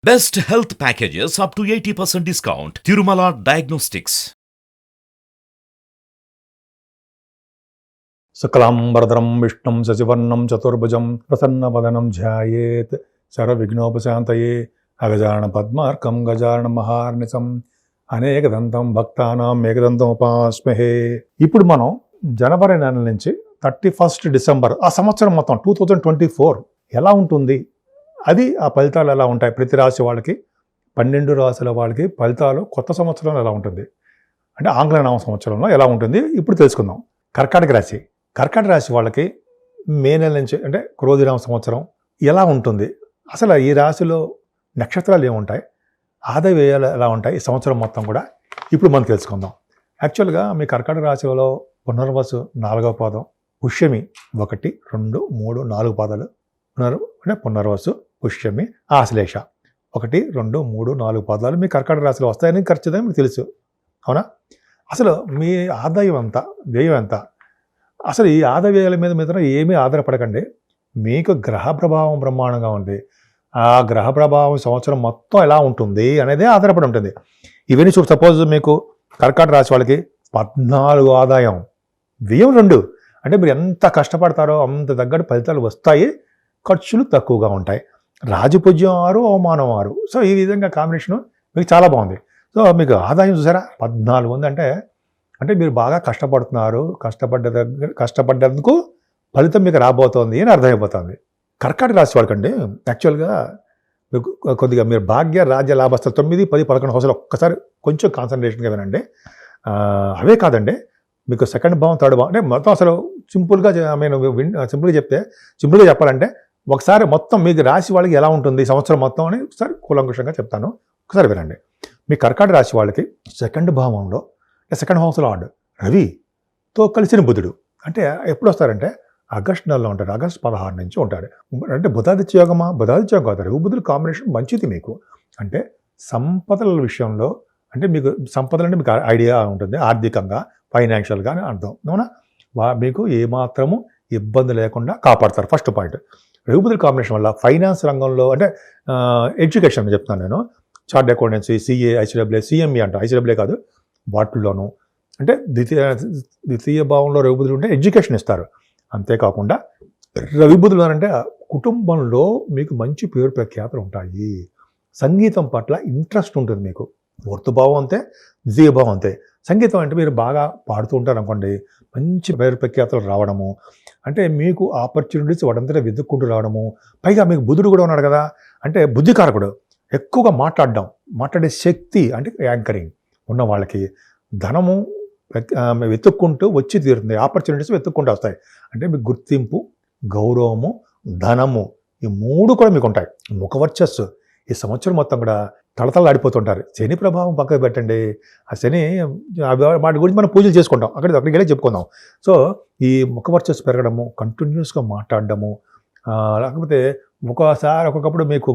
Best health packages up to 80% discount. Tirumala Diagnostics. శుక్లాంబరధరం విష్ణుం శశివర్ణం చతుర్భుజం ప్రసన్నవదనం ధ్యాయేత్ సర్వవిఘ్నోపశాంతయే అగజానన పద్మార్కం గజానన మహార్నిశం అనేకదంతం భక్తానాం ఏకదంతం ఉపాస్మహే. ఇప్పుడు మనం జనవరి నెల నుంచి 31 డిసెంబర్ ఆ సంవత్సరం మొత్తం 2024 ఎలా ఉంటుంది, అది ఆ ఫలితాలు ఎలా ఉంటాయి, ప్రతి రాశి వాళ్ళకి 12 రాశుల వాళ్ళకి ఫలితాలు కొత్త సంవత్సరంలో ఎలా ఉంటుంది అంటే ఆంగ్ల నామ సంవత్సరంలో ఎలా ఉంటుంది ఇప్పుడు తెలుసుకుందాం. కర్కాటక రాశి, కర్కాటక రాశి వాళ్ళకి మే నెల నుంచి అంటే క్రోధినామ సంవత్సరం ఎలా ఉంటుంది, అసలు ఈ రాశిలో నక్షత్రాలు ఏముంటాయి, ఆదాయ వ్యయాలు ఎలా ఉంటాయి, ఈ సంవత్సరం మొత్తం కూడా ఇప్పుడు మనం తెలుసుకుందాం. యాక్చువల్గా మీ కర్కాటక రాశిలో పునర్వసు 4వ పాదం, పుష్యమి 1, 2, 3, 4 పాదాలు అంటే పునర్వసు, పుష్యమి, ఆశ్లేష 1, 2, 3, 4 పాదాలు మీ కర్కాటక రాశిలో వస్తాయని ఖచ్చితంగా మీకు తెలుసు, అవునా? అసలు మీ ఆదాయం ఎంత, వ్యయం ఎంత, అసలు ఈ ఆదాయ వ్యయాల మీద ఏమీ ఆధారపడకండి. మీకు గ్రహ ప్రభావం బ్రహ్మాండంగా ఉంది. ఆ గ్రహ ప్రభావం సంవత్సరం మొత్తం ఎలా ఉంటుంది అనేది ఆధారపడి ఉంటుంది. ఇవన్నీ సపోజ్ మీకు కర్కాటక రాశి వాళ్ళకి 14 ఆదాయం, వ్యయం 2, అంటే మీరు ఎంత కష్టపడతారో అంత తగ్గట్టు ఫలితాలు వస్తాయి, ఖర్చులు తక్కువగా ఉంటాయి. రాజపూజ్యం 6, అవమానం 6. సో ఈ విధంగా కాంబినేషన్ మీకు చాలా బాగుంది. సో మీకు ఆదాయం చూసారా 14 ఉంది అంటే మీరు బాగా కష్టపడుతున్నారు, కష్టపడ్డందుకు ఫలితం మీకు రాబోతోంది అని అర్థమైపోతుంది. కర్కాటక రాశి వాళ్ళకండి యాక్చువల్గా మీకు కొద్దిగా మీరు భాగ్య రాజ్య లాభస్థలు 9, 10, 11 హౌస్లో ఒక్కసారి కొంచెం కాన్సన్ట్రేషన్గా వినండి. అవే కాదండి, మీకు సెకండ్ భావం, థర్డ్ భావం అంటే మొత్తం అసలు సింపుల్గా సింపుల్గా చెప్పాలంటే ఒకసారి మొత్తం మీకు రాశి వాళ్ళకి ఎలా ఉంటుంది సంవత్సరం మొత్తం అని ఒకసారి కూలంకుషంగా చెప్తాను, ఒకసారి వినండి. మీ కర్కాటక రాశి వాళ్ళకి సెకండ్ భావంలో సెకండ్ హౌస్ లార్డ్ రవితో కలిసిన బుధుడు అంటే ఎప్పుడు వస్తారంటే ఆగస్టు నెలలో ఉంటాడు, ఆగస్టు 16 నుంచి ఉంటాడు. అంటే బుధాదిత్య యోగమా? బుధాదిత్య యోగం కాదు, రవి బుధుడు కాంబినేషన్ మంచిది మీకు. అంటే సంపదల విషయంలో అంటే మీకు సంపదలు అంటే మీకు ఐడియా ఉంటుంది, ఆర్థికంగా ఫైనాన్షియల్గా అని అర్థం, అవునా? మీకు ఏమాత్రము ఇబ్బంది లేకుండా కాపాడతారు. ఫస్ట్ పాయింట్, రవి బుధుడు కాంబినేషన్ వల్ల ఫైనాన్స్ రంగంలో అంటే ఎడ్యుకేషన్ చెప్తున్నాను నేను, చార్ట్ అకౌంటెన్సీ, సిఏ, ఐసిడబ్ల్యూ, సిఎంఈ అంట, ఐసిడబ్ల్యూ కాదు, వాటిల్లోనూ అంటే ద్వితీయ భావంలో రవి బుధుడు ఉంటే ఎడ్యుకేషన్ ఇస్తారు. అంతేకాకుండా రవి బుధుడు అంటే కుటుంబంలో మీకు మంచి పేరు ప్రఖ్యాతులు ఉంటాయి, సంగీతం పట్ల ఇంట్రెస్ట్ ఉంటుంది మీకు, వర్తుభావం అంతే, ద్వితీయ భావం అంతే. సంగీతం అంటే మీరు బాగా పాడుతూ ఉంటారు అనుకోండి, మంచి పేరు ప్రఖ్యాతులు రావడము, అంటే మీకు ఆపర్చునిటీస్ వాడంతా వెతుక్కుంటూ రావడము. పైగా మీకు బుధుడు కూడా ఉన్నాడు కదా, అంటే బుద్ధికారకుడు, ఎక్కువగా మాట్లాడే శక్తి అంటే యాంకరింగ్ ఉన్న వాళ్ళకి ధనము వెతుక్కుంటూ వచ్చి తీరుతుంది, ఆపర్చునిటీస్ వెతుక్కుంటూ వస్తాయి. అంటే మీకు గుర్తింపు, గౌరవము, ధనము ఈ 3 కూడా మీకు ఉంటాయి. ముఖవర్చస్సు ఈ సంవత్సరం మొత్తం కూడా తళతళలాడిపోతుంటారు. శని ప్రభావం పక్కకు పెట్టండి, ఆ శని వాటి గురించి మనం పూజలు చేసుకుంటాం, అక్కడికి వెళ్ళి చెప్పుకుందాం. సో ఈ ముఖవర్చస్సు పెరగడము, కంటిన్యూస్గా మాట్లాడడము, లేకపోతే ఒక్కొక్కప్పుడు మీకు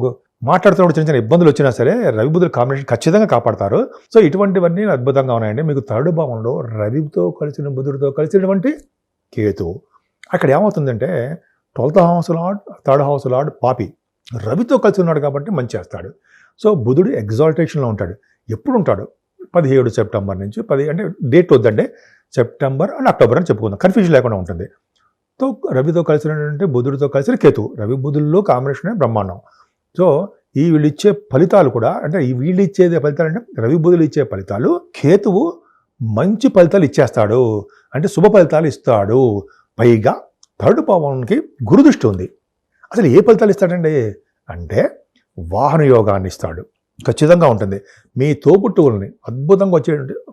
మాట్లాడుతున్నప్పుడు చిన్న ఇబ్బందులు వచ్చినా సరే రవి బుధుడు కాంబినేషన్ ఖచ్చితంగా కాపాడతారు. సో ఇటువంటివన్నీ అద్భుతంగా ఉన్నాయండి. మీకు థర్డ్ భావంలో రవితో కలిసిన బుధుడితో కలిసినటువంటి కేతువు, అక్కడ ఏమవుతుందంటే 12th house lord, 3rd house lord పాపి రవితో కలిసి ఉన్నాడు కాబట్టి మంచి చేస్తాడు. సో బుధుడు ఎగ్జాల్టేషన్లో ఉంటాడు. ఎప్పుడు ఉంటాడు? 17 సెప్టెంబర్ నుంచి 10 అంటే డేట్ వద్దంటే సెప్టెంబర్ అండ్ అక్టోబర్ అని చెప్పుకుందాం, కన్ఫ్యూజన్ లేకుండా ఉంటుంది. సో రవితో కలిసినటువంటి బుధుడితో కలిసిన కేతువు, రవి బుధుల్లో కాంబినేషనే బ్రహ్మాండం. సో వీళ్ళు ఇచ్చే ఫలితాలు కూడా అంటే వీళ్ళు ఇచ్చేది ఫలితాలు అంటే రవి బుధులు ఇచ్చే ఫలితాలు, కేతువు మంచి ఫలితాలు ఇచ్చేస్తాడు, అంటే శుభ ఫలితాలు ఇస్తాడు. పైగా 3rd భావానికి గురుదృష్టి ఉంది. అసలు ఏ ఫలితాలు ఇస్తాడండి అంటే వాహన యోగాన్ని ఇస్తాడు, ఖచ్చితంగా ఉంటుంది. మీ తోబుట్టువుల్ని అద్భుతంగా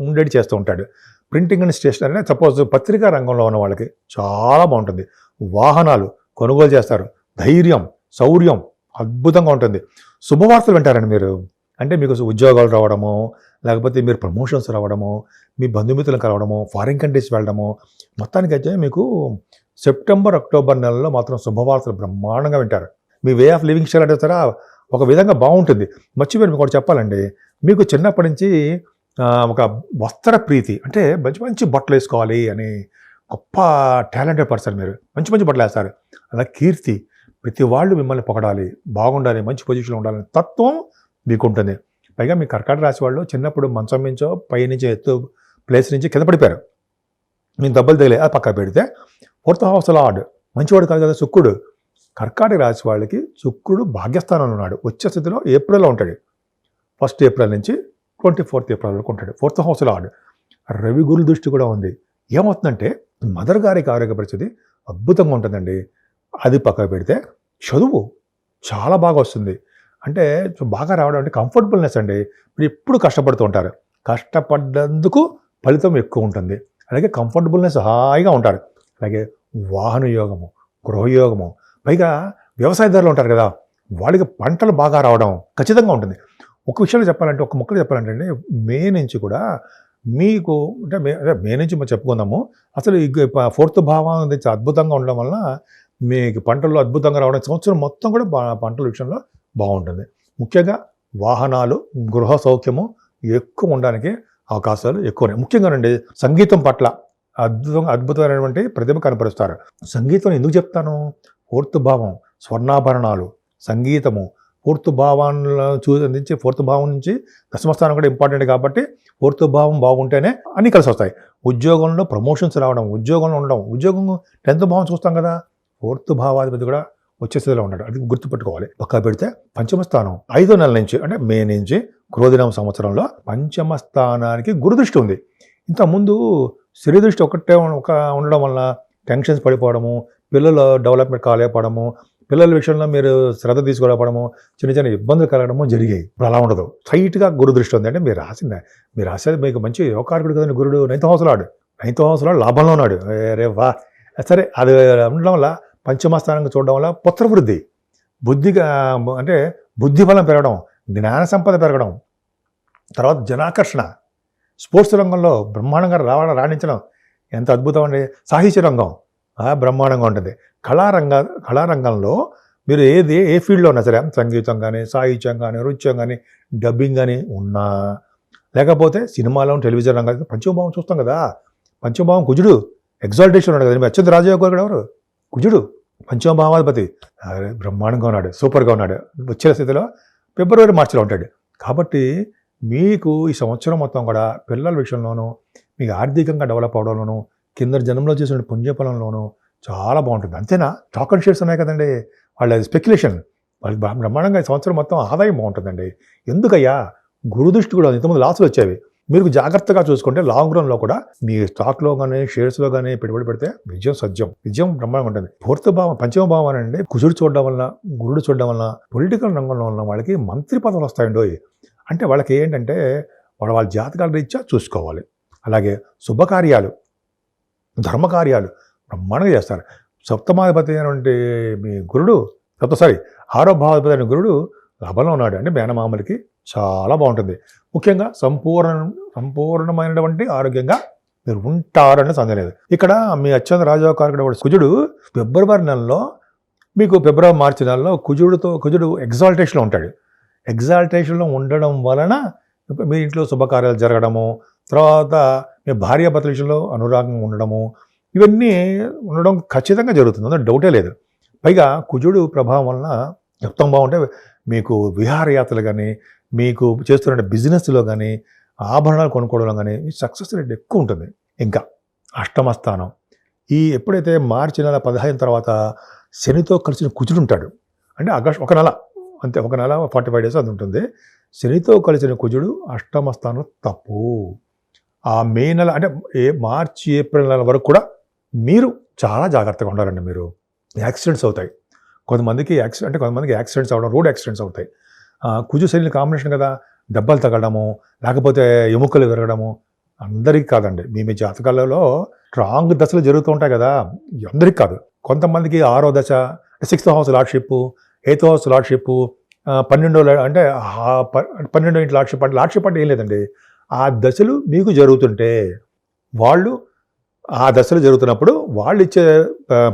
ఉండేటి చేస్తూ ఉంటాడు. ప్రింటింగ్ అండ్ స్టేషనరీ అంటే సపోజ్ పత్రికా రంగంలో ఉన్న వాళ్ళకి చాలా బాగుంటుంది. వాహనాలు కొనుగోలు చేస్తారు, ధైర్యం, శౌర్యం అద్భుతంగా ఉంటుంది. శుభవార్తలు వింటారండి మీరు, అంటే మీకు ఉద్యోగాలు రావడము, లేకపోతే మీరు ప్రమోషన్స్ రావడము, మీ బంధుమిత్రులను కలవడము, ఫారిన్ కంట్రీస్ వెళ్ళడము, మొత్తానికి అయితే మీకు సెప్టెంబర్, అక్టోబర్ నెలలో మాత్రం శుభవార్తలు బ్రహ్మాండంగా వింటారు. మీ వే ఆఫ్ లివింగ్ స్టైల్ అంటే సరే ఒక విధంగా బాగుంటుంది. మర్చిపోయి మీకు ఒకటి చెప్పాలండి, మీకు చిన్నప్పటి నుంచి ఒక వస్త్ర ప్రీతి, అంటే మంచి బట్టలు వేసుకోవాలి అని గొప్ప టాలెంటెడ్ పర్సన్ మీరు, మంచి బట్టలు వేస్తారు. అలా కీర్తి, ప్రతి వాళ్ళు మిమ్మల్ని పొగడాలి, బాగుండాలి, మంచి పొజిషన్లో ఉండాలని తత్వం మీకు ఉంటుంది. పైగా మీ కర్కాటక రాశి వాళ్ళు చిన్నప్పుడు మంచం నుంచో పై నుంచి ఎత్తు ప్లేస్ నుంచి కింద పడిపోయారు, మీకు దెబ్బలు తగిలే, అది పక్క పెడితే 4th హౌస్ లార్డ్ మంచివాడు కాదు కదా శుక్రుడు. కర్కాటక రాశి వాళ్ళకి శుక్రుడు భాగ్యస్థానంలో ఉన్నాడు, వచ్చే స్థితిలో ఏప్రిల్లో ఉంటాడు. 1 ఏప్రిల్ నుంచి 24 ఏప్రిల్ వరకు ఉంటాడు. 4th హౌస్ లార్డ్ రవి గురు దృష్టి కూడా ఉంది. ఏమవుతుందంటే మదర్ గారికి ఆరోగ్య పరిస్థితి అద్భుతంగా ఉంటుందండి. అది పక్కకు పెడితే చదువు చాలా బాగా వస్తుంది. అంటే బాగా రావడం అంటే కంఫర్టబుల్నెస్ అండి. మీరు ఎప్పుడు కష్టపడుతూ ఉంటారు, కష్టపడ్డందుకు ఫలితం ఎక్కువ ఉంటుంది. అలాగే కంఫర్టబుల్నెస్ హాయిగా ఉంటారు. అలాగే వాహన యోగము, గృహయోగము, పైగా వ్యవసాయదారులు ఉంటారు కదా, వాళ్ళకి పంటలు బాగా రావడం ఖచ్చితంగా ఉంటుంది. ఒక విషయంలో చెప్పాలంటే, ఒక ముక్కలు చెప్పాలంటే అండి, మే నుంచి కూడా మీకు అంటే మే నుంచి మనం చెప్పుకుందాము. అసలు ఈ 4th భావం నుంచి అద్భుతంగా ఉండడం వలన మీకు పంటల్లో అద్భుతంగా రావడం, సంవత్సరం మొత్తం కూడా పంటల విషయంలో బాగుంటుంది. ముఖ్యంగా వాహనాలు, గృహ సౌఖ్యము ఎక్కువ ఉండడానికి అవకాశాలు ఎక్కువనే. ముఖ్యంగానండి సంగీతం పట్ల అద్భుతమైనటువంటి ప్రతిభ కనపరుస్తారు. సంగీతం ఎందుకు చెప్తాను, 4th భావం స్వర్ణాభరణాలు, సంగీతము 4th భావాన్ని అందించి 4th భావం నుంచి దశమస్థానం కూడా ఇంపార్టెంట్ కాబట్టి 4th భావం బాగుంటేనే అన్నీ కలిసి వస్తాయి. ఉద్యోగంలో ప్రమోషన్స్ రావడం, ఉద్యోగంలో ఉండడం, ఉద్యోగం 10th భావం చూస్తాం కదా, 4th భావాధిపతి కూడా వచ్చే స్థితిలో ఉన్నాడు, అది గుర్తుపెట్టుకోవాలి. పక్కా పెడితే పంచమ స్థానం 5వ నెల నుంచి అంటే మే నుంచి క్రోధినామ సంవత్సరంలో పంచమ స్థానానికి గురుదృష్టి ఉంది. ఇంతకుముందు శని దృష్టి ఒకటే ఉండడం వల్ల టెన్షన్స్ పడిపోవడము, పిల్లల డెవలప్మెంట్ కాలేకపోవడము, పిల్లల విషయంలో మీరు శ్రద్ధ తీసుకోవడము, చిన్న చిన్న ఇబ్బందులు కలగడము జరిగాయి. ఇప్పుడు అలా ఉండదు, స్ట్రైట్గా గురు దృష్టి ఉంది. అంటే మీరు రాసేది మీకు మంచి యోగకారకుడు కదండి గురుడు. 9th హౌస్ లార్డ్ లాభంలో ఉన్నాడు. రే వా, సరే అది ఉండడం వల్ల పంచమ స్థానంగా చూడడం వల్ల పుత్రవృద్ధి, బుద్ధిగా అంటే బుద్ధి బలం పెరగడం, జ్ఞాన సంపద పెరగడం, తర్వాత జనాకర్షణ, స్పోర్ట్స్ రంగంలో బ్రహ్మాండంగా రాణించడం ఎంత అద్భుతం అండి. సాహిత్య రంగం బ్రహ్మాండంగా ఉంటుంది. కళారంగంలో మీరు ఏ ఫీల్డ్లో ఉన్నా సరే, సంగీతం కానీ, సాహిత్యం కానీ, నృత్యం కానీ, డబ్బింగ్ కానీ ఉన్నా, లేకపోతే సినిమాలో, టెలివిజన్ రంగాలు, పంచమభావం చూస్తాం కదా. పంచమభావం కుజుడు ఎగ్జాల్టేషన్ ఉన్నాడు కదా. అత్యంత రాజయోగ ఎవరు? కుజుడు, పంచమభావాధిపతి. బ్రహ్మాండంగా ఉన్నాడు, సూపర్గా ఉన్నాడు. వచ్చే స్థితిలో ఫిబ్రవరి మార్చిలో ఉంటాడు. కాబట్టి మీకు ఈ సంవత్సరం మొత్తం కూడా పిల్లల విషయంలోనూ, మీకు ఆర్థికంగా డెవలప్ అవడంలోనూ, కింద జన్మలో చేసిన పుణ్యఫలంలోనూ చాలా బాగుంటుంది. అంతేనా, స్టాక్ అండ్ షేర్స్ ఉన్నాయి కదండి, వాళ్ళ స్పెక్యులేషన్, వాళ్ళకి బ్రహ్మాండంగా ఈ సంవత్సరం మొత్తం ఆదాయం బాగుంటుందండి. ఎందుకయ్యా, గురుదృష్టి కూడా ఇంతకుముందు లాసులు వచ్చేవి. మీరు జాగ్రత్తగా చూసుకుంటే లాంగ్ రన్లో కూడా మీ స్టాక్లో కానీ, షేర్స్లో కానీ పెట్టుబడి పెడితే విజయం బ్రహ్మాండంగా ఉంటుంది. 4th భావం పంచమ భావం అండి, కుజుడు చూడడం వలన, గురుడు చూడడం వలన పొలిటికల్ రంగంలో ఉన్న వాళ్ళకి మంత్రి పదవులు వస్తాయండో. అంటే వాళ్ళకి ఏంటంటే వాళ్ళ జాతకాల రీత్యా చూసుకోవాలి. అలాగే శుభకార్యాలు, ధర్మకార్యాలు బ్రహ్మాండంగా చేస్తారు. సప్తమాధిపతి అయినటువంటి మీ గురుడు, 6వ భావాధిపతి అయిన గురుడు లాభంలో ఉన్నాడు. అంటే మేనమామలకి చాలా బాగుంటుంది. ముఖ్యంగా సంపూర్ణమైనటువంటి ఆరోగ్యంగా మీరు ఉంటారని సందేహం లేదు. ఇక్కడ మీ అత్యంత రాజయోగకారకుడు కుజుడు ఫిబ్రవరి నెలలో, మీకు మార్చి నెలలో కుజుడు ఎగ్జాల్టేషన్లో ఉంటాడు. ఎగ్జాల్టేషన్లో ఉండడం వలన మీ ఇంట్లో శుభకార్యాలు జరగడము, తర్వాత మీ భార్యాభర్తల విషయంలో అనురాగం ఉండడము, ఇవన్నీ ఉండడం ఖచ్చితంగా జరుగుతుంది, అందులో డౌటే లేదు. పైగా కుజుడు ప్రభావం వలన మొత్తం బాగుంటే మీకు విహారయాత్రలు కానీ, మీకు చేస్తున్న బిజినెస్లో కానీ, ఆభరణాలు కొనుక్కోవడంలో కానీ సక్సెస్ రేట్ ఎక్కువ ఉంటుంది. ఇంకా అష్టమ స్థానం, ఎప్పుడైతే మార్చి నెల 15 తర్వాత శనితో కలిసిన కుజుడు ఉంటాడు. అంటే ఆగస్ట్ ఒక నెల, అంతే, ఒక నెల 45 days అది ఉంటుంది. శనితో కలిసిన కుజుడు అష్టమ స్థానం తప్పు. ఆ మే నెల అంటే మార్చి ఏప్రిల్ నెల వరకు కూడా మీరు చాలా జాగ్రత్తగా ఉండాలండి. మీరు యాక్సిడెంట్స్ అవుతాయి, కొంతమందికి యాక్సిడెంట్స్ అవ్వడం, రోడ్ యాక్సిడెంట్స్ అవుతాయి. కుజు శని కాంబినేషన్ కదా, దెబ్బలు తగలడము, లేకపోతే ఎముకలు విరగడము అందరికీ కాదండి. మీ జాతకాలలో స్ట్రాంగ్ దశలు జరుగుతూ ఉంటాయి కదా, అందరికీ కాదు. కొంతమందికి 6వ దశ, 6th house lordship, 8th house lordship, 12 అంటే 12 ఇంటి లార్డ్షిప్. అంటే ఏం లేదండి, ఆ దశలు మీకు జరుగుతుంటే వాళ్ళు ఆ దశలు జరుగుతున్నప్పుడు వాళ్ళు ఇచ్చే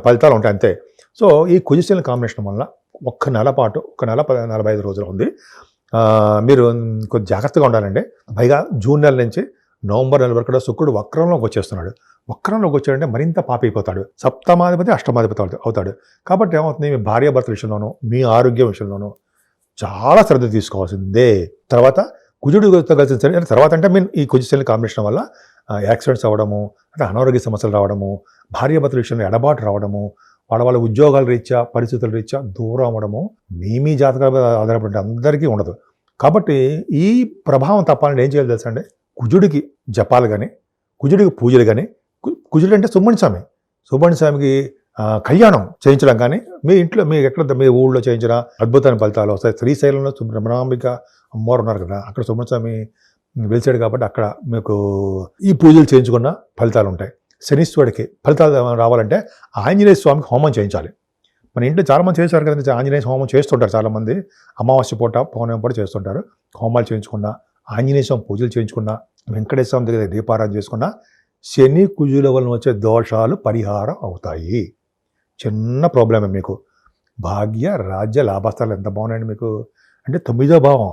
ఫలితాలు ఉంటాయి, అంతే. సో ఈ కుజశని కాంబినేషన్ వల్ల ఒక నెల పాటు, ఒక నెల 45 రోజులు ఉంది. మీరు కొంచెం జాగ్రత్తగా ఉండాలండి. పైగా జూన్ నెల నుంచి నవంబర్ నెల వరకు కూడా శుక్రుడు వక్రంలోకి వచ్చేస్తున్నాడు. వక్రంలోకి వచ్చాడంటే మరింత పాపైపోతాడు. సప్తమాధిపతి అష్టమాధిపతి అవుతాడు. కాబట్టి ఏమవుతుంది, మీ భార్యాభర్తల విషయంలోనూ, మీ ఆరోగ్యం విషయంలోనూ చాలా శ్రద్ధ తీసుకోవాల్సిందే. తర్వాత కుజుడితో కలిసిన శని తర్వాత అంటే ఈ కుజశని కాంబినేషన్ వల్ల యాక్సిడెంట్స్ అవ్వడము, అంటే అనారోగ్య సమస్యలు రావడము, భార్యాభర్తల విషయంలో ఎడబాటు రావడము, వాళ్ళ ఉద్యోగాల రీత్యా పరిస్థితుల రీత్యా దూరం అవ్వడము మీ జాతకాల మీద ఆధారపడి అందరికీ ఉండదు. కాబట్టి ఈ ప్రభావం తప్పాలని ఏం చేయాలి తెలుసా అండి? కుజుడికి జపాలు కానీ, కుజుడికి పూజలు కానీ, కుజుడు అంటే సుబ్రహ్మణ్య స్వామికి కళ్యాణం చేయించడం కానీ, మీ ఇంట్లో మీ ఎక్కడ మీ ఊళ్ళో చేయించిన అద్భుతమైన ఫలితాలు వస్తాయి. శ్రీశైలంలో బ్రహ్మాంబిక అమ్మవారు ఉన్నారు కదా, అక్కడ సుబ్రహ్మణ్య స్వామి వెలిచాడు కాబట్టి అక్కడ మీకు ఈ పూజలు చేయించుకున్న ఫలితాలు ఉంటాయి. శనీశ్వరుడికి ఫలితాలు రావాలంటే ఆంజనేయ స్వామికి హోమం చేయించాలి. మన ఇంట్లో చాలామంది చేశారు కదండి, ఆంజనేయ హోమం చేస్తుంటారు చాలామంది. అమావాస్య పూట పౌర్ణమి పూట చేస్తుంటారు. హోమాలు చేయించుకున్నా, ఆంజనేయ స్వామి పూజలు చేయించుకున్నా, వెంకటేశ్వర స్వామి దగ్గర దీపారాధన చేసుకున్నా శని కుజుల వలన వచ్చే దోషాలు పరిహారం అవుతాయి. చిన్న ప్రాబ్లమే మీకు. భాగ్య రాజ్య లాభస్థాలు ఎంత బాగున్నాయండి మీకు. అంటే 9వ భావం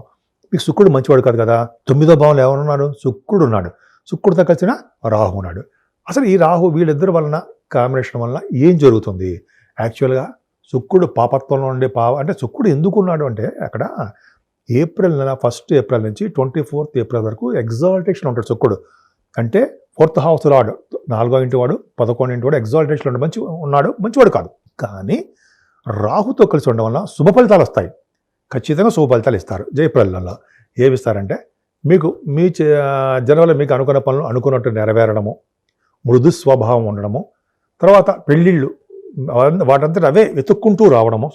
మీకు శుక్రుడు మంచివాడు కాదు కదా. 9వ భావంలో ఎవరున్నాడు? శుక్రుడు ఉన్నాడు. శుక్రుడితో కలిసిన రాహు ఉన్నాడు. అసలు ఈ రాహు వీళ్ళిద్దరి వలన కాంబినేషన్ వలన ఏం జరుగుతుంది? యాక్చువల్గా శుక్రుడు పాపత్వంలో ఉండే అంటే శుక్రుడు ఎందుకు ఉన్నాడు అంటే అక్కడ ఏప్రిల్ నెల 1 ఏప్రిల్ నుంచి 24 ఏప్రిల్ వరకు ఎగ్జాల్టేషన్ ఉంటాడు శుక్రుడు. అంటే 4th హౌస్ లార్డ్, 4వ ఇంటి వాడు, 11వ ఇంటి వాడు ఎగ్జాల్టేషన్ ఉన్నాడు, మంచివాడు కాదు. కానీ రాహుతో కలిసి ఉండడం వల్ల శుభ ఫలితాలు వస్తాయి. ఖచ్చితంగా శుభ ఫలితాలు ఇస్తారు. ఏప్రిల్ నెలలో ఏమి ఇస్తారంటే మీకు మీ జనవరిలో మీకు అనుకున్న పనులు అనుకున్నట్టు నెరవేరడము, మృదు స్వభావం ఉండడము, తర్వాత పెళ్ళిళ్ళు వాటంతట అవే వెతుక్కుంటూ రావడము,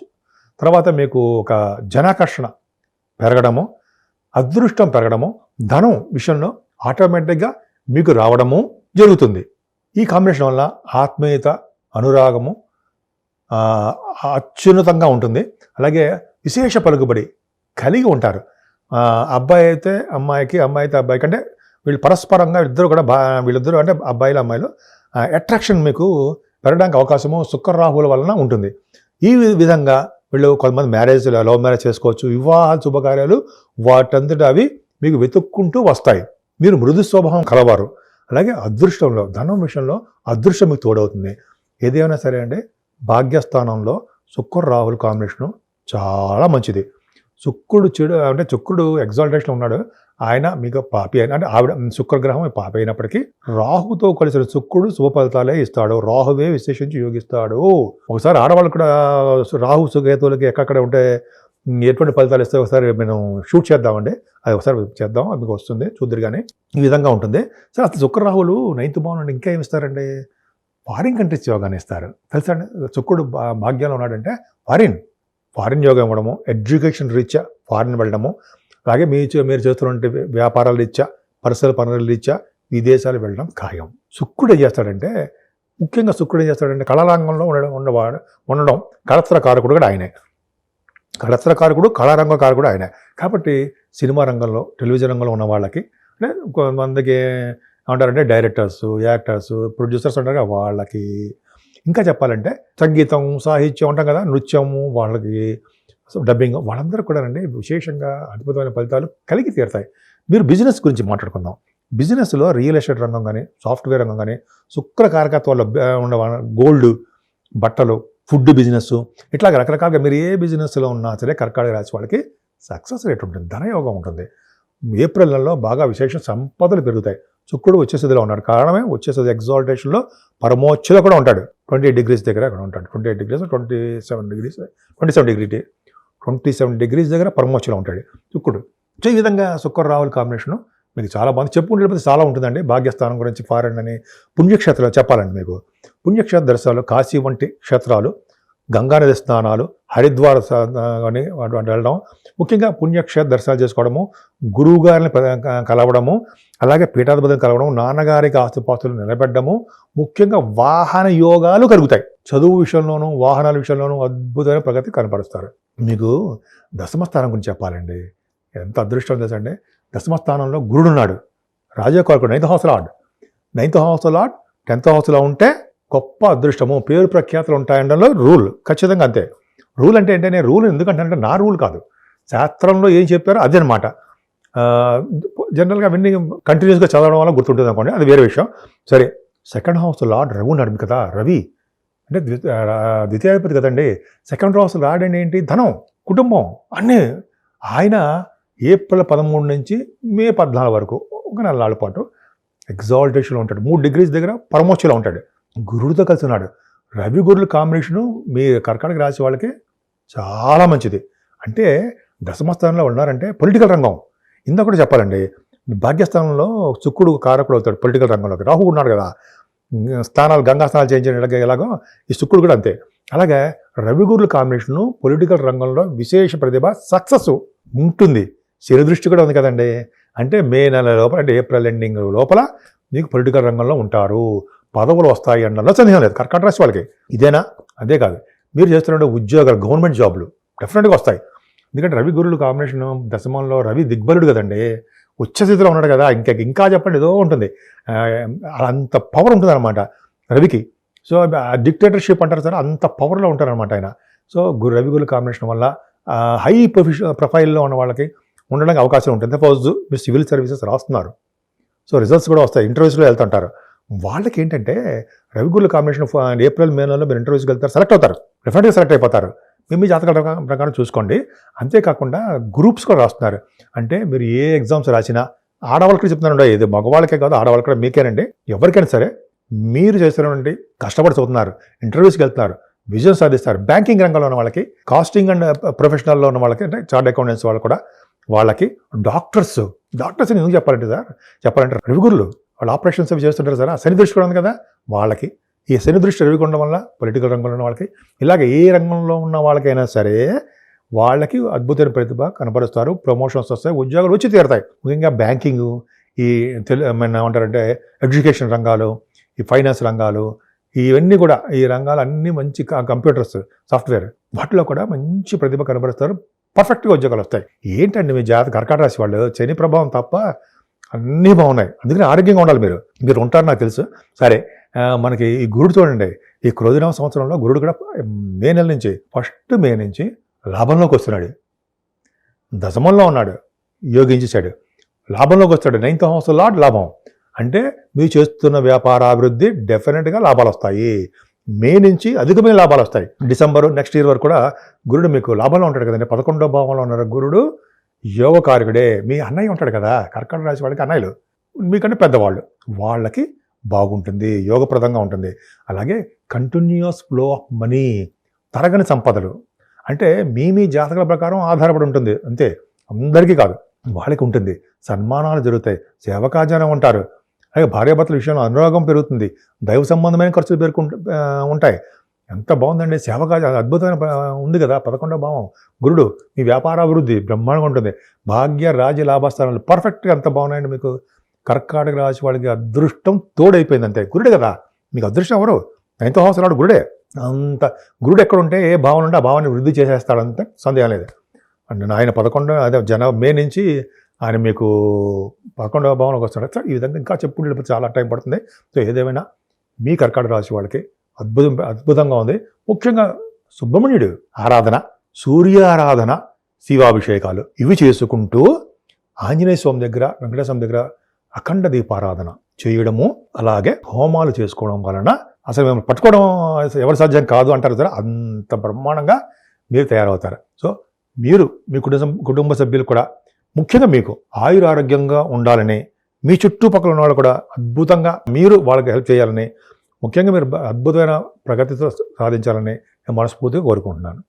తర్వాత మీకు ఒక జనాకర్షణ పెరగడము, అదృష్టం పెరగడము, ధనం విషయంలో ఆటోమేటిక్గా మీకు రావడము జరుగుతుంది. ఈ కాంబినేషన్ వల్ల ఆత్మీయత, అనురాగము అత్యున్నతంగా ఉంటుంది. అలాగే విశేష పలుకుబడి కలిగి ఉంటారు. అబ్బాయి అయితే అమ్మాయికి, అమ్మాయి అయితే అబ్బాయికి, అంటే వీళ్ళు పరస్పరంగా వీళ్ళిద్దరూ అంటే అబ్బాయిలు అమ్మాయిలు అట్రాక్షన్ మీకు పెరగడానికి అవకాశము శుక్రరాహువుల వలన ఉంటుంది. ఈ విధంగా వీళ్ళు కొంతమంది లవ్ మ్యారేజ్ చేసుకోవచ్చు. వివాహాలు, శుభకార్యాలు వాటంతట అవి మీకు వెతుక్కుంటూ వస్తాయి. మీరు మృదు స్వభావం కలవారు. అలాగే అదృష్టంలో, ధనం విషయంలో అదృష్టం మీకు తోడవుతుంది. ఏదేమైనా సరే అంటే భాగ్యస్థానంలో శుక్ర రాహుల కాంబినేషను చాలా మంచిది. శుక్రుడు చెడు అంటే శుక్రుడు ఎగ్జాల్టేషన్ ఉన్నాడు, ఆయన మీకు పాపి అయిన అంటే ఆవిడ శుక్రగ్రహం పాపి అయినప్పటికీ రాహుతో కలిసిన శుక్రుడు శుభ ఫలితాలే ఇస్తాడు. రాహువే విశేషించి యోగిస్తాడు. ఒకసారి ఆడవాళ్ళు కూడా రాహు సుకేతులకి ఎక్కడెక్కడ ఉంటే ఎటువంటి ఫలితాలు ఇస్తే ఒకసారి మేము షూట్ చేద్దామండి. అది ఒకసారి చేద్దాం, అది మీకు వస్తుంది చూద్దరు. కానీ ఈ విధంగా ఉంటుంది. సరే, అసలు శుక్రరాహులు 9th భావం ఇంకా ఏమి ఇస్తారండి? ఫారిన్ కంట్రీస్ యోగాన్ని ఇస్తారు. తెలుసా అండి? శుక్రుడు భాగ్యంలో ఉన్నాడంటే ఫారిన్ యోగం ఇవ్వడము, ఎడ్యుకేషన్ రీత్యా ఫారిన్ వెళ్ళడము, అలాగే మీరు చేస్తున్న వ్యాపారాల రీత్యా, పర్సనల్ పనుల రీత్యా విదేశాలు వెళ్ళడం ఖాయం. శుక్రుడు ఏం చేస్తాడంటే, ముఖ్యంగా శుక్రుడు ఏం చేస్తాడంటే కళారంగంలో ఉండడం కళత్రకారకుడు కూడా ఆయనే. కళత్రకారకుడు, కళారంగకారకుడు ఆయనే. కాబట్టి సినిమా రంగంలో, టెలివిజన్ రంగంలో ఉన్న వాళ్ళకి, అంటే కొంతమందికి ఏమంటారంటే డైరెక్టర్స్, యాక్టర్స్, ప్రొడ్యూసర్స్ ఉంటారు వాళ్ళకి, ఇంకా చెప్పాలంటే సంగీతం, సాహిత్యం ఉంటాం కదా, నృత్యము, వాళ్ళకి డబ్బింగ్, వాళ్ళందరూ కూడా అండి విశేషంగా అద్భుతమైన ఫలితాలు కలిగి తీరుతాయి. మీరు బిజినెస్ గురించి మాట్లాడుకుందాం. బిజినెస్లో రియల్ ఎస్టేట్ రంగం కానీ, సాఫ్ట్వేర్ రంగం కానీ, శుక్ర కారకత్వాల్లో ఉన్న గోల్డ్, బట్టలు, ఫుడ్ బిజినెస్, ఇట్లా రకరకాలుగా మీరు ఏ బిజినెస్లో ఉన్నా సరే కర్కాటక రాశి వాళ్ళకి సక్సెస్ రేట్ ఉంటుంది, ధనయోగం ఉంటుంది. ఏప్రిల్ నెలలో బాగా విశేష సంపదలు పెరుగుతాయి. శుక్రుడు వచ్చేసదిలో ఉన్నాడు. కారణమే వచ్చేసది ఎగ్జాల్టేషన్లో పరమోచ్చలో కూడా ఉంటాడు. 28 degrees దగ్గర అక్కడ ఉంటాడు. 28 degrees 27 degrees దగ్గర పరమోచ్చలో ఉంటాడు శుక్రుడు. సో ఈ విధంగా శుక్ర రాహుల కాంబినేషను మీకు చాలా బాగుంది. చెప్పుకుంటే చాలా ఉంటుందండి. భాగ్యస్థానం గురించి, ఫారెన్ అని, పుణ్యక్షేత్రాలు చెప్పాలండి మీకు. పుణ్యక్షేత్ర దర్శనాలు, కాశీ వంటి క్షేత్రాలు, గంగానది స్నానాలు, హరిద్వార అని వెళ్ళడం, ముఖ్యంగా పుణ్యక్షేత్ర దర్శనాలు చేసుకోవడము, గురువు గారిని కలవడము, అలాగే పీఠాధిపతిని కలవడం, నాన్నగారికి ఆస్తిపాస్తులు నిలబెట్టడము, ముఖ్యంగా వాహన యోగాలు కలుగుతాయి. చదువు విషయంలోనూ, వాహనాల విషయంలోనూ అద్భుతమైన ప్రగతి కనపరుస్తారు. మీకు దశమస్థానం గురించి చెప్పాలండి. ఎంత అదృష్టం తెలుసండి. దశమస్థానంలో గురుడు ఉన్నాడు, రాజకారకుడు, 9th house lord. 9th house lord 10th హౌస్లో ఉంటే గొప్ప అదృష్టము, పేరు ప్రఖ్యాతులు ఉంటాయనడంలో రూల్. ఖచ్చితంగా అంతే. రూల్ అంటే ఏంటంటే, రూల్ ఎందుకంటే నా రూల్ కాదు, శాస్త్రంలో ఏం చెప్పారో అదే అనమాట. జనరల్గా అవన్నీ కంటిన్యూస్గా చదవడం వల్ల గుర్తుంటుంది అనుకోండి, అది వేరే విషయం. సరే, 2nd house లార్డ్ రవి ఉన్నాడు కదా. రవి అంటే ద్వితీయాధిపతి కదండి. 2nd house లార్డ్ అంటే ఏంటి? ధనం, కుటుంబం, అన్నీ ఆయన ఏప్రిల్ 13 నుంచి మే 14 వరకు ఒక నెలల పాటు ఎగ్జాల్టేషన్లో ఉంటాడు. 3 degrees దగ్గర పరమోచ్చలో ఉంటాడు. గురుడితో కలిసి ఉన్నాడు. రవి గురుల కాంబినేషను మీ కర్కాటక రాశి వాళ్ళకి చాలా మంచిది. అంటే దశమస్థానంలో ఉన్నారంటే పొలిటికల్ రంగం. ఇందాక కూడా చెప్పాలండి, భాగ్యస్థానంలో శుక్రుడు కారకుడు అవుతాడు పొలిటికల్ రంగంలోకి. రాహు ఉన్నాడు కదా, స్థానాలు గంగా స్నానాలు చేయించడం ఎలాగో ఈ శుక్రుడు కూడా అంతే. అలాగే రవి గురుల కాంబినేషను పొలిటికల్ రంగంలో విశేష ప్రతిభ, సక్సెస్ ఉంటుంది. శని దృష్టి కూడా ఉంది కదండి. అంటే మే నెల లోపల, అంటే ఏప్రిల్ ఎండింగ్ లోపల మీకు పొలిటికల్ రంగంలో ఉంటారు. పదవులు వస్తాయి అనడంలో సందేహం లేదు కర్కాటక రాశి వాళ్ళకి. ఇదేనా? అదే కాదు, మీరు చేస్తున్న ఉద్యోగాలు, గవర్నమెంట్ జాబ్లు డెఫినెట్గా వస్తాయి. ఎందుకంటే రవి గురుల కాంబినేషన్ దశమంలో రవి దిగ్బలుడు కదండి, ఉచ్చస్థితిలో ఉన్నాడు కదా. ఇంకా చెప్పండి, ఏదో ఉంటుంది, అంత పవర్ ఉంటుంది అనమాట రవికి. సో డిక్టేటర్షిప్ అంటారు సార్, అంత పవర్లో ఉంటారనమాట ఆయన. సో రవి గురుల కాంబినేషన్ వల్ల హై ప్రొఫైల్లో ఉన్న వాళ్ళకి ఉండడానికి అవకాశం ఉంటుంది. సపోజ్ మీరు సివిల్ సర్వీసెస్ రాస్తున్నారు, సో రిజల్ట్స్ కూడా వస్తాయి, ఇంటర్వ్యూస్లో వెళ్తుంటారు. వాళ్ళకి ఏంటంటే రవి గురుల కాంబినేషన్ ఏప్రిల్ మే నెలలో మీరు ఇంటర్వ్యూస్కి వెళ్తారు, సెలెక్ట్ అవుతారు, డెఫినెట్గా సెలెక్ట్ అయిపోతారు. మీ జాతకాల ప్రకారం చూసుకోండి. అంతేకాకుండా గ్రూప్స్ కూడా రాస్తున్నారు. అంటే మీరు ఏ ఎగ్జామ్స్ రాసినా, ఆడవాళ్ళకి చెప్తున్నారండి, ఇది మగవాళ్ళకే కాదు ఆడవాళ్ళకి కూడా, మీకేనండి, ఎవరికైనా సరే మీరు చేస్తున్నటువంటి కష్టపడి చదువుతున్నారు, ఇంటర్వ్యూస్కి వెళ్తున్నారు, విజయం సాధిస్తారు. బ్యాంకింగ్ రంగంలో ఉన్న వాళ్ళకి, కాస్టింగ్ అండ్ ప్రొఫెషనల్లో ఉన్న వాళ్ళకి, అంటే చార్ట్ అకౌంటెంట్స్ వాళ్ళు కూడా, వాళ్ళకి, డాక్టర్స్ ఎందుకు చెప్పాలంటే రవి గురులు వాళ్ళు ఆపరేషన్స్ అవి చేస్తుంటారు సార్. శని దృష్టి కూడా ఉంది కదా వాళ్ళకి. ఈ శని దృష్టి రవి ఉండడం వల్ల పొలిటికల్ రంగంలో ఉన్న వాళ్ళకి, ఇలాగ ఏ రంగంలో ఉన్న వాళ్ళకైనా సరే వాళ్ళకి అద్భుతమైన ప్రతిభ కనపరుస్తారు. ప్రమోషన్స్ వస్తాయి, ఉద్యోగాలు వచ్చి తీరుతాయి. ముఖ్యంగా బ్యాంకింగ్, ఈ ఏమంటారంటే ఎడ్యుకేషన్ రంగాలు, ఈ ఫైనాన్స్ రంగాలు, ఇవన్నీ కూడా, ఈ రంగాలు అన్నీ మంచి కంప్యూటర్స్, సాఫ్ట్వేర్, వాటిలో కూడా మంచి ప్రతిభ కనబరుస్తారు. పర్ఫెక్ట్గా ఉద్యోగాలు వస్తాయి. ఏంటండి మీ కర్కాటక రాశి వాళ్ళు శని ప్రభావం తప్ప అన్నీ బాగున్నాయి. అందుకని ఆరోగ్యంగా ఉండాలి. మీరు ఉంటారు నాకు తెలుసు. సరే, మనకి ఈ గురుడు చూడండి, ఈ క్రోధినామ సంవత్సరంలో గురుడు కూడా మే నెల నుంచి, ఫస్ట్ మే నుంచి లాభంలోకి వస్తున్నాడు. దశమంలో ఉన్నాడు, యోగించేశాడు, లాభంలోకి వస్తాడు. 9th house లార్డ్ లాభం. అంటే మీరు చేస్తున్న వ్యాపారాభివృద్ధి డెఫినెట్గా లాభాలు వస్తాయి. మే నుంచి అధికమైన లాభాలు వస్తాయి. డిసెంబర్ నెక్స్ట్ ఇయర్ వరకు కూడా గురుడు మీకు లాభంలో ఉంటాడు కదండి. 11వ భావంలో ఉన్నారు గురుడు, యోగకారకుడే. మీ అన్నయ్య ఉంటాడు కదా, కర్కాటక రాశి వాళ్ళకి అన్నయ్యలు మీకంటే పెద్దవాళ్ళు, వాళ్ళకి బాగుంటుంది, యోగప్రదంగా ఉంటుంది. అలాగే కంటిన్యూస్ ఫ్లో ఆఫ్ మనీ, తరగని సంపదలు. అంటే మీ జాతకాల ప్రకారం ఆధారపడి ఉంటుంది అంతే, అందరికీ కాదు, వాళ్ళకి ఉంటుంది. సన్మానాలు జరుగుతాయి, సేవకాజనం ఉంటారు. అలాగే భార్యాభర్తల విషయంలో అనురాగం పెరుగుతుంది, దైవ సంబంధమైన ఖర్చులు ఉంటాయి. ఎంత బాగుందండి, సేవకాజనం అద్భుతమైన ఉంది కదా. 11వ భావం గురుడు, మీ వ్యాపారాభివృద్ధి బ్రహ్మాండంగా ఉంటుంది. భాగ్య రాజ్య లాభస్థానాలు పర్ఫెక్ట్గా ఎంత బాగున్నాయండి మీకు. కర్కాటక రాశి వాళ్ళకి అదృష్టం తోడైపోయింది అంతే. గురుడే కదా మీకు అదృష్టం. ఎవరు? 9th house నాడు గురుడే. అంత గురుడు ఎక్కడ ఉంటే ఏ భావన ఉంటే ఆ భావాన్ని వృద్ధి చేసేస్తాడంతే, సందేహం లేదు. అంటే ఆయన 11 మే నుంచి ఆయన మీకు 11వ భావనకు వస్తాడు. ఈ విధంగా ఇంకా చెప్పుకుంటే చాలా టైం పడుతుంది. సో ఏదేమైనా మీ కర్కాటక రాశి వాళ్ళకి అద్భుతంగా ఉంది. ముఖ్యంగా సుబ్రహ్మణ్యుడు ఆరాధన, సూర్య ఆరాధన, శివాభిషేకాలు ఇవి చేసుకుంటూ ఆంజనేయ స్వామి దగ్గర, వెంకటేశ్వర స్వామి దగ్గర అఖండ దీపారాధన చేయడము, అలాగే హోమాలు చేసుకోవడం వలన అసలు మేము పట్టుకోవడం ఎవరి సాధ్యం కాదు అంటారు కదా, అంత బ్రహ్మాండంగా మీరు తయారవుతారు. సో మీరు మీ కుటుంబ సభ్యులు కూడా, ముఖ్యంగా మీకు ఆయురారోగ్యంగా ఉండాలని, మీ చుట్టుపక్కల ఉన్న వాళ్ళు కూడా అద్భుతంగా మీరు వాళ్ళకి హెల్ప్ చేయాలని, ముఖ్యంగా మీరు అద్భుతమైన ప్రగతితో సాధించాలని నేను మనస్ఫూర్తిగా కోరుకుంటున్నాను.